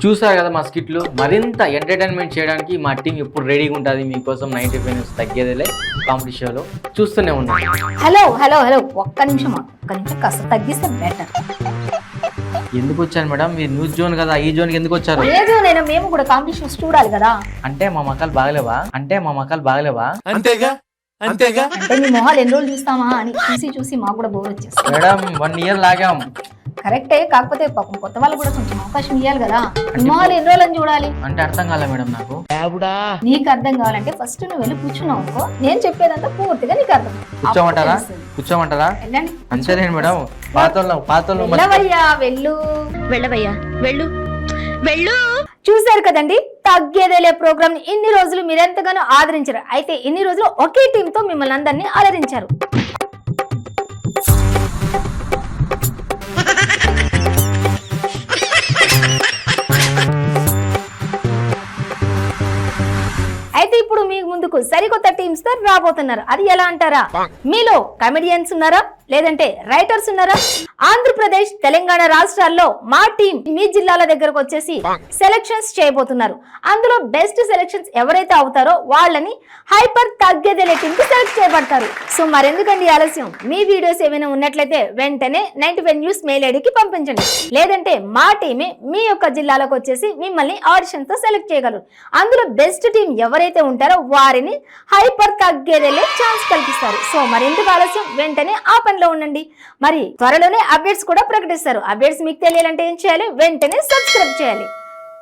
చూసారు కదా మా స్కిట్లు, మరింత ఎంటర్టైన్మెంట్ చేయడానికి మా టీం ఎప్పుడు రెడీగా ఉంటుంది మీకోసం. 95 న్యూస్ తగ్గేదిలే కామెడీ షోలో చూస్తూనే ఉన్నాం. హలో హలో హలో ఒక్క నిమిషం కాస్త తగ్గిస్తే బెటర్. ఎందుకు వచ్చాను మేడం? మీరు న్యూస్ జోన్ కదా, ఈ జోన్కి ఎందుకు వచ్చారు? లేదు నేను మేము కూడా కామెడీ షోస్ చూడాలి కదా. అంటే మా మకాలు బాగలేవా? అంతేగా అంటే మీ మొహాలు ఎన్ని రోజులు చూస్తామా అని చూసి మాకు కూడా బోర్ వచ్చేస్తుంది. మేడం 1 ఇయర్ లాగాం. కరెక్టే, కాకపోతే పాపం కొత్త వాళ్ళు కూడా కొంచెం అవకాశం ఇవ్వాలి కదా. మీ మొహాలు ఎన్ని రోజులని చూడాలి అంటే అర్థం కాలే మేడం నాకు. నీకు అర్థం కావాలంటే ఫస్ట్ నువ్వు వెళ్ళి కూర్చున్నావు అనుకో, నేను చెప్పేదంతా పూర్తిగా నీకు అర్థం. కూర్చోమంటారా? వెళ్ళండి. అంతేనండి మేడం. పాతోళ్ళు వెళ్ళవయ్యా, వెళ్ళు. చూసారు కదండి, తగ్గేదేలే ప్రోగ్రామ్ ఇన్ని రోజులు మీరెంతగానో ఆదరించారు. అయితే ఇన్ని రోజులు ఒకే టీంతో మిమ్మల్ని అందరినీ అలరించారు. అయితే ఇప్పుడు మీ ముందుకు సరికొత్త టీమ్స్ తో రాబోతున్నారు. అది ఎలా అంటారా? మీలో కమెడియన్స్ ఉన్నారా, లేదంటే రైటర్స్ ఉన్నారా? ఆంధ్రప్రదేశ్ తెలంగాణ రాష్ట్రాల్లో మా టీం మీ జిల్లాల దగ్గరకు వచ్చేసి సెలక్షన్స్ చేయబోతున్నారు. అందులో బెస్ట్ సెలక్షన్స్ ఎవరైతే అవుతారో వాళ్ళని హైపర్ తగ్గేదేలే టీం కి సెలెక్ట్ చేయబడతారు. సో మరెందుకండి ఆలస్యం? మీ వీడియోస్ ఏమైనా ఉన్నట్లయితే వెంటనే 95 న్యూస్ మెయిల్ ఐడికి పంపించండి. లేదంటే మా టీమే మీ యొక్క జిల్లాలకు వచ్చేసి మిమ్మల్ని ఆడిషన్ తో సెలెక్ట్ చేయగలరు. అందులో బెస్ట్ టీం ఎవరైతే ఉంటారో వారిని హైపర్ తగ్గేదేలే ఛాన్స్ కల్పిస్తారు. సో మరెందుకు ఆలస్యం? వెంటనే ఆ పనిలో ఉండండి. మరి త్వరలోనే అప్డేట్స్ కూడా ప్రకటిస్తారు. అప్డేట్స్ మీకు తెలియాలంటే ఏం చేయాలి? వెంటనే సబ్స్క్రైబ్ చేయాలి.